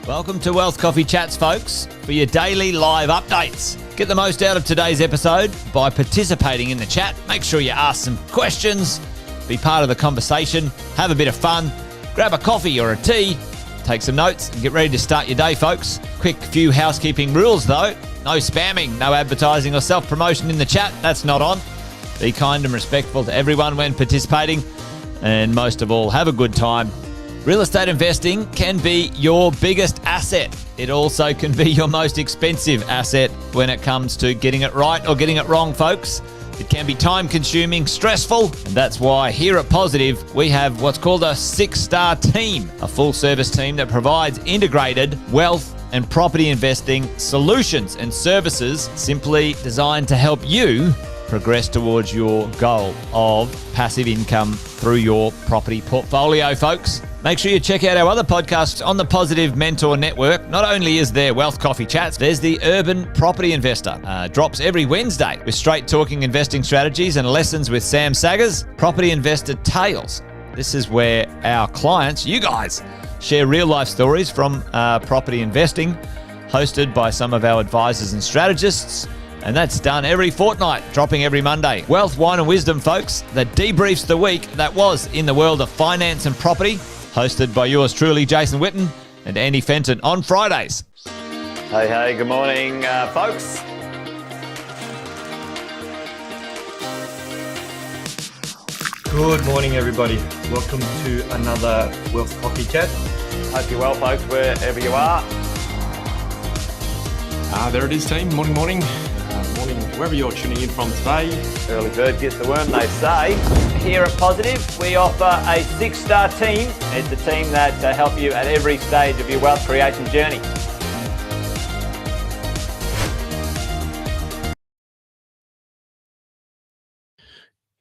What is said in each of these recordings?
Welcome to Wealth Coffee Chats, folks, for your daily live updates. Get the most out of today's episode by participating in the chat. Make sure you ask some questions, be part of the conversation, have a bit of fun, grab a coffee or a tea, take some notes, and get ready to start your day, folks. Quick few housekeeping rules, though. No spamming, no advertising or self-promotion in the chat. That's not on. Be kind and respectful to everyone when participating. And most of all, have a good time. Real estate investing can be your biggest asset. It also can be your most expensive asset when it comes to getting it right or getting it wrong, folks. It can be time-consuming, stressful, and that's why here at Positive, we have what's called a 6-star team, a full-service team that provides integrated wealth and property investing solutions and services simply designed to help you progress towards your goal of passive income through your property portfolio, folks. Make sure you check out our other podcasts on the Positive Mentor Network. Not only is there Wealth Coffee Chats, there's the Urban Property Investor. Drops every Wednesday with straight talking investing strategies and lessons with Sam Saggers. Property Investor Tales. This is where our clients, you guys, share real life stories from property investing, hosted by some of our advisors and strategists. And that's done every fortnight, dropping every Monday. Wealth, Wine and Wisdom, folks, that debriefs the week that was in the world of finance and property, hosted by yours truly, Jason Witten and Andy Fenton on Fridays. Hey, good morning, folks. Good morning, everybody. Welcome to another Wealth Coffee Chat. Hope you're well, folks, wherever you are. There it is, team. Morning. Morning, wherever you're tuning in from today. Early bird gets the worm, they say. Here at Positive, we offer a 6-star team. It's a team that help you at every stage of your wealth creation journey.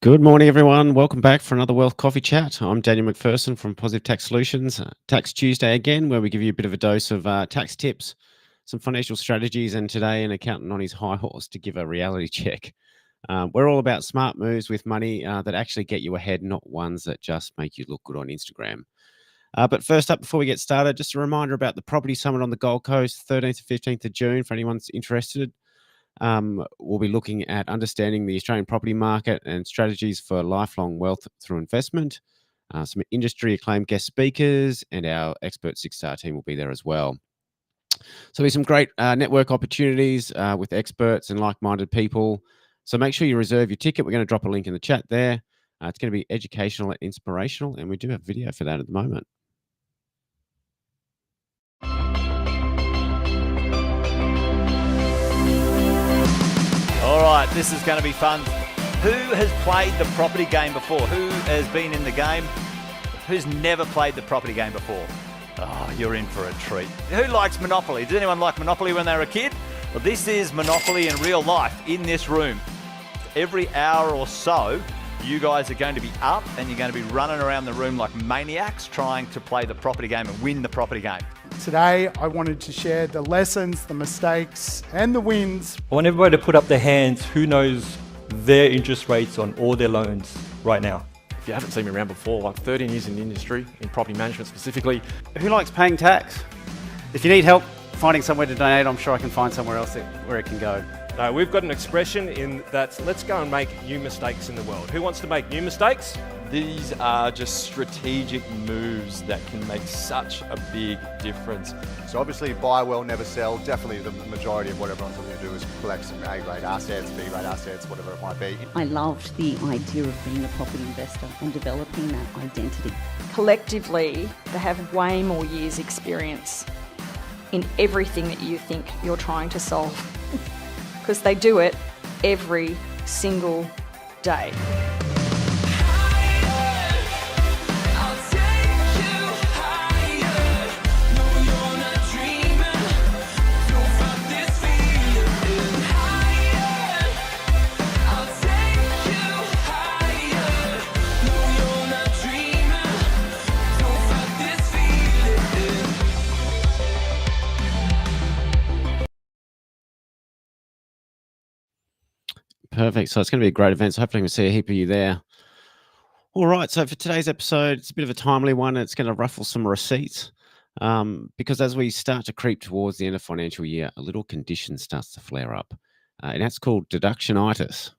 Good morning, everyone. Welcome back for another Wealth Coffee Chat. I'm Daniel McPherson from Positive Tax Solutions. Tax Tuesday again, where we give you a bit of a dose of tax tips, some financial strategies, and today an accountant on his high horse to give a reality check. We're all about smart moves with money that actually get you ahead, not ones that just make you look good on Instagram. But first up, before we get started, just a reminder about the Property Summit on the Gold Coast, 13th to 15th of June, for anyone that's interested. We'll be looking at understanding the Australian property market and strategies for lifelong wealth through investment. Some industry acclaimed guest speakers and our expert 6-star team will be there as well. So there's some great network opportunities with experts and like-minded people. So make sure you reserve your ticket. We're going to drop a link in the chat there. It's going to be educational and inspirational, and we do have video for that at the moment. All right, this is going to be fun. Who has played the property game before? Who has been in the game? Who's never played the property game before? Oh, you're in for a treat. Who likes Monopoly? Did anyone like Monopoly when they were a kid? Well, this is Monopoly in real life in this room. Every hour or so, you guys are going to be up and you're going to be running around the room like maniacs trying to play the property game and win the property game. Today, I wanted to share the lessons, the mistakes, and the wins. I want everybody to put up their hands who knows their interest rates on all their loans right now. If you haven't seen me around before, like 13 years in the industry, in property management specifically. Who likes paying tax? If you need help finding somewhere to donate, I'm sure I can find somewhere else where it can go. We've got an expression in that, let's go and make new mistakes in the world. Who wants to make new mistakes? These are just strategic moves that can make such a big difference. So obviously buy well, never sell. Definitely the majority of what everyone's looking to do is collect some A-grade assets, B-grade assets, whatever it might be. I loved the idea of being a property investor and developing that identity. Collectively, they have way more years experience in everything that you think you're trying to solve. Because they do it every single day. Perfect. So it's going to be a great event. So hopefully we'll see a heap of you there. All right. So for today's episode, it's a bit of a timely one. It's going to ruffle some receipts. because as we start to creep towards the end of financial year, a little condition starts to flare up, and that's called deduction-itis.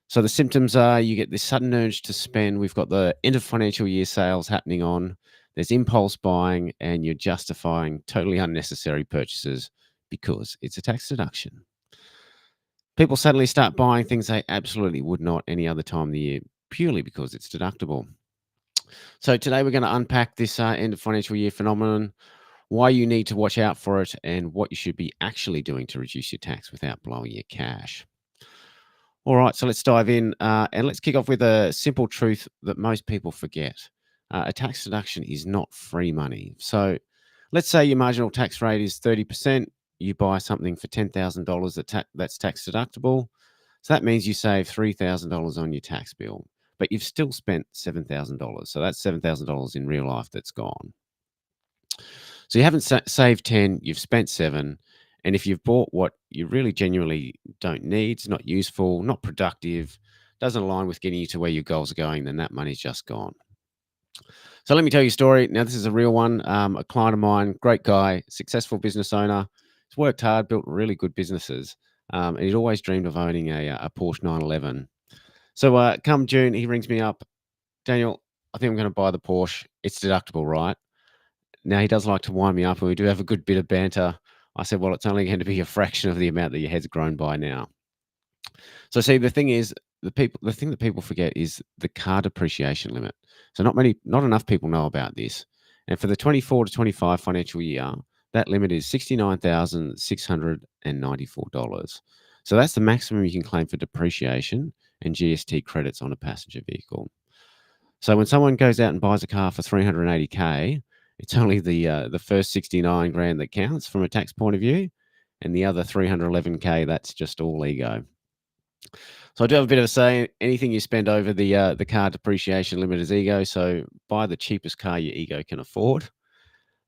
So the symptoms are you get this sudden urge to spend. We've got the end of financial year sales happening on. There's impulse buying, and you're justifying totally unnecessary purchases because it's a tax deduction. People suddenly start buying things they absolutely would not any other time of the year purely because it's deductible. So today we're going to unpack this end of financial year phenomenon, why you need to watch out for it, and what you should be actually doing to reduce your tax without blowing your cash. All right, so let's dive in and let's kick off with a simple truth that most people forget. A tax deduction is not free money. So let's say your marginal tax rate is 30%. You buy something for $10,000 that's tax deductible. So that means you save $3,000 on your tax bill, but you've still spent $7,000. So that's $7,000 in real life that's gone. So you haven't saved 10, you've spent 7. And if you've bought what you really genuinely don't need, it's not useful, not productive, doesn't align with getting you to where your goals are going, then that money's just gone. So let me tell you a story. Now, this is a real one. A client of mine, great guy, successful business owner. He's worked hard, built really good businesses. And he'd always dreamed of owning a Porsche 911. So come June, he rings me up. Daniel, I think I'm going to buy the Porsche. It's deductible, right? Now, he does like to wind me up, and we do have a good bit of banter. I said, well, it's only going to be a fraction of the amount that your head's grown by now. So see, the thing is, the thing that people forget is the car depreciation limit. So not enough people know about this. And for the 24 to 25 financial year, that limit is $69,694. So that's the maximum you can claim for depreciation and GST credits on a passenger vehicle. So when someone goes out and buys a car for $380K, it's only the first 69 grand that counts from a tax point of view, and the other 311K, that's just all ego. So I do have a bit of a say. Anything you spend over the car depreciation limit is ego. So buy the cheapest car your ego can afford.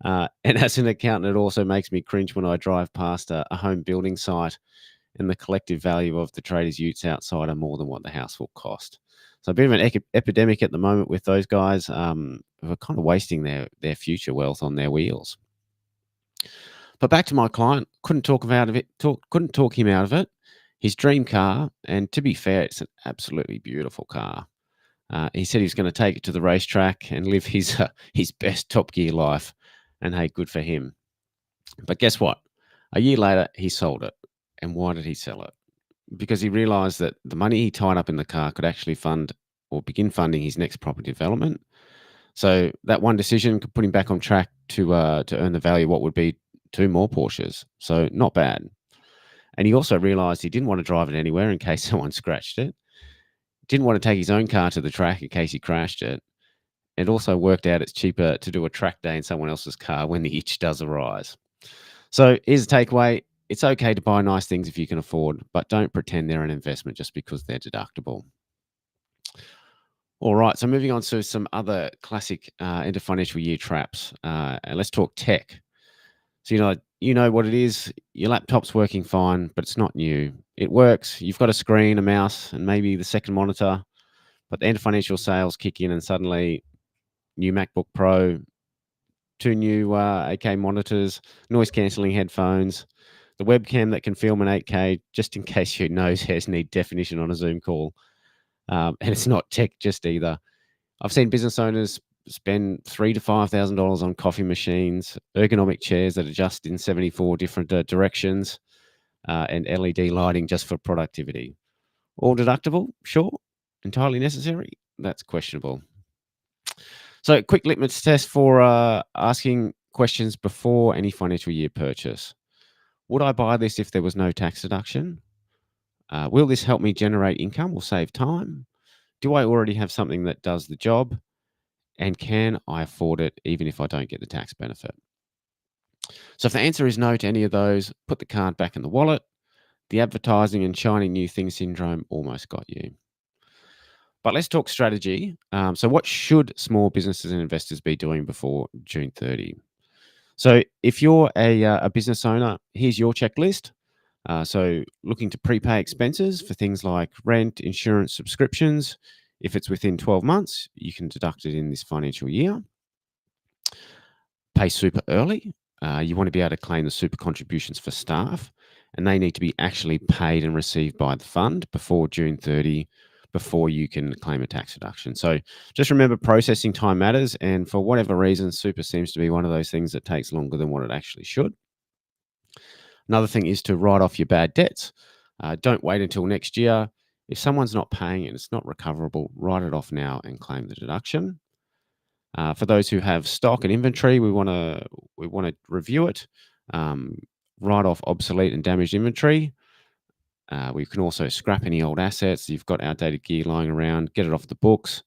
And as an accountant, it also makes me cringe when I drive past a home building site and the collective value of the traders' utes outside are more than what the house will cost. So a bit of an epidemic at the moment with those guys who are kind of wasting their future wealth on their wheels. But back to my client, couldn't talk him out of it. His dream car, and to be fair, it's an absolutely beautiful car. He said he was going to take it to the racetrack and live his best Top Gear life. And hey, good for him. But guess what? A year later, he sold it. And why did he sell it? Because he realized that the money he tied up in the car could actually fund or begin funding his next property development. So that one decision could put him back on track to earn the value of what would be 2 more Porsches. So not bad. And he also realized he didn't want to drive it anywhere in case someone scratched it. Didn't want to take his own car to the track in case he crashed it. It also worked out it's cheaper to do a track day in someone else's car when the itch does arise. So here's the takeaway. It's okay to buy nice things if you can afford, but don't pretend they're an investment just because they're deductible. All right, so moving on to some other classic end of financial year traps. And let's talk tech. So you know what it is. Your laptop's working fine, but it's not new. It works. You've got a screen, a mouse, and maybe the second monitor. But the end of financial sales kick in, and suddenly new MacBook Pro, 2 new 8K monitors, noise-cancelling headphones, the webcam that can film in 8K, just in case your nose hairs need definition on a Zoom call. And it's not tech just either. I've seen business owners spend $3,000 to $5,000 on coffee machines, ergonomic chairs that adjust in 74 different directions, and LED lighting just for productivity. All deductible? Sure. Entirely necessary? That's questionable. So quick litmus test for asking questions before any financial year purchase. Would I buy this if there was no tax deduction? Will this help me generate income or save time? Do I already have something that does the job? And can I afford it even if I don't get the tax benefit? So if the answer is no to any of those, put the card back in the wallet. The advertising and shiny new thing syndrome almost got you. But let's talk strategy. So what should small businesses and investors be doing before June 30? So if you're a business owner, here's your checklist. So looking to prepay expenses for things like rent, insurance, subscriptions. If it's within 12 months, you can deduct it in this financial year. pay super early. You want to be able to claim the super contributions for staff, and they need to be actually paid and received by the fund before June 30, before you can claim a tax deduction. So just remember, processing time matters, and for whatever reason, super seems to be one of those things that takes longer than what it actually should. Another thing is to write off your bad debts. Don't wait until next year. If someone's not paying and it's not recoverable, write it off now and claim the deduction. For those who have stock and inventory, we want to review it. Write off obsolete and damaged inventory. We can also scrap any old assets. You've got outdated gear lying around, get it off the books,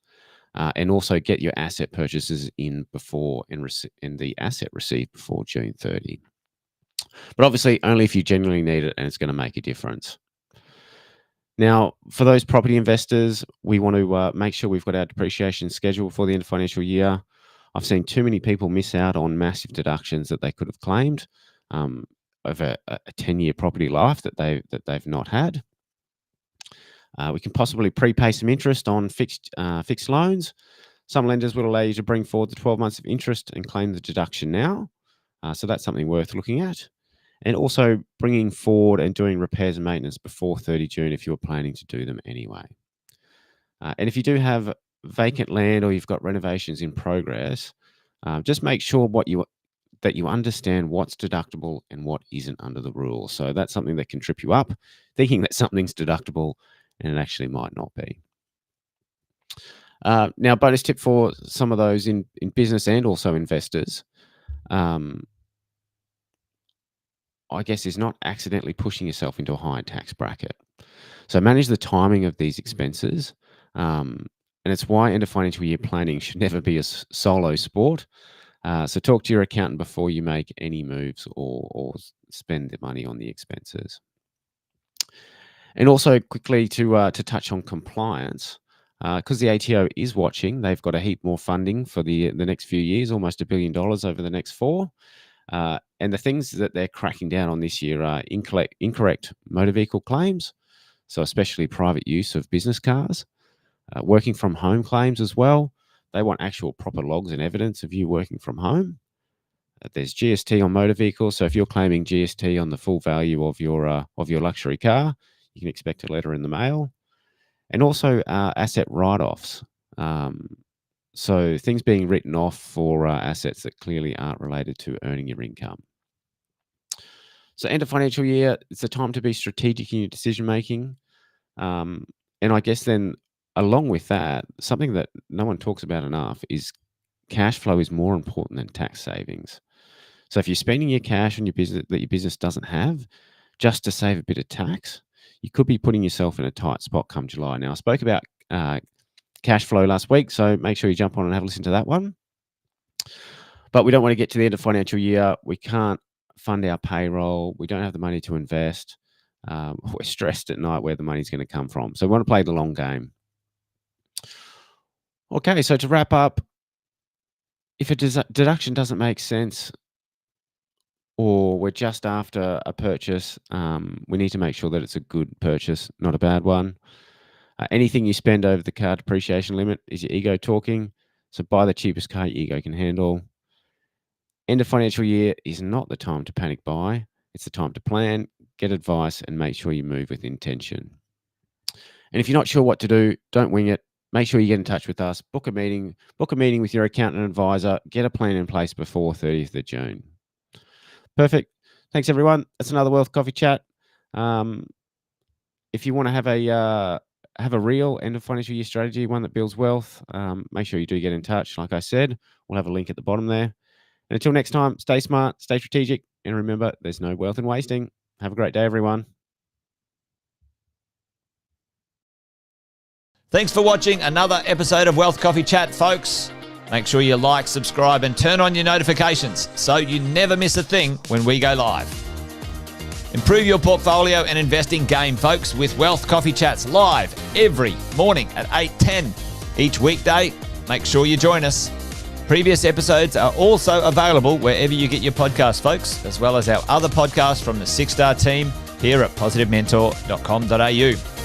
and also get your asset purchases in before and the asset received before June 30. But obviously only if you genuinely need it and it's going to make a difference. Now, for those property investors, we want to make sure we've got our depreciation schedule for the end of financial year. I've seen too many people miss out on massive deductions that they could have claimed over a 10-year property life that they've not had. We can possibly prepay some interest on fixed loans. Some lenders will allow you to bring forward the 12 months of interest and claim the deduction now. So that's something worth looking at. And also bringing forward and doing repairs and maintenance before 30 June if you're planning to do them anyway. And if you do have vacant land or you've got renovations in progress, just make sure that you understand what's deductible and what isn't under the rules. So that's something that can trip you up, thinking that something's deductible and it actually might not be. Now, bonus tip for some of those in business and also investors, I guess, is not accidentally pushing yourself into a high tax bracket. So manage the timing of these expenses. And it's why end of financial year planning should never be a solo sport. So talk to your accountant before you make any moves or spend the money on the expenses. And also quickly to touch on compliance, because the ATO is watching. They've got a heap more funding for the next few years, almost $1 billion over the next 4. And the things that they're cracking down on this year are incorrect motor vehicle claims, so especially private use of business cars, working from home claims as well. They want actual proper logs and evidence of you working from home. There's GST on motor vehicles, so if you're claiming GST on the full value of your luxury car, you can expect a letter in the mail. And also asset write-offs. So things being written off for assets that clearly aren't related to earning your income. So end of financial year, it's a time to be strategic in your decision making. And I guess then along with that, something that no one talks about enough is cash flow is more important than tax savings. So if you're spending your cash on your business that your business doesn't have just to save a bit of tax, you could be putting yourself in a tight spot come July. Now, I spoke about cash flow last week, so make sure you jump on and have a listen to that one. But we don't want to get to the end of financial year. We can't fund our payroll. We don't have the money to invest. We're stressed at night where the money's going to come from. So we want to play the long game. Okay, so to wrap up, if a deduction doesn't make sense or we're just after a purchase, we need to make sure that it's a good purchase, not a bad one. Anything you spend over the car depreciation limit is your ego talking. So buy the cheapest car your ego can handle. End of financial year is not the time to panic buy. It's the time to plan, get advice, and make sure you move with intention. And if you're not sure what to do, don't wing it. Make sure you get in touch with us. Book a meeting with your accountant and advisor. Get a plan in place before 30th of June. Perfect. Thanks, everyone. That's another Wealth Coffee Chat. If you want to have a real end of financial year strategy, one that builds wealth, make sure you do get in touch. Like I said, we'll have a link at the bottom there. And until next time, stay smart, stay strategic, and remember, there's no wealth in wasting. Have a great day, everyone. Thanks for watching another episode of Wealth Coffee Chat, folks. Make sure you like, subscribe, and turn on your notifications so you never miss a thing when we go live. Improve your portfolio and investing game, folks, with Wealth Coffee Chats live every morning at 8:10 each weekday. Make sure you join us. Previous episodes are also available wherever you get your podcasts, folks, as well as our other podcasts from the 6-Star team here at positivementor.com.au.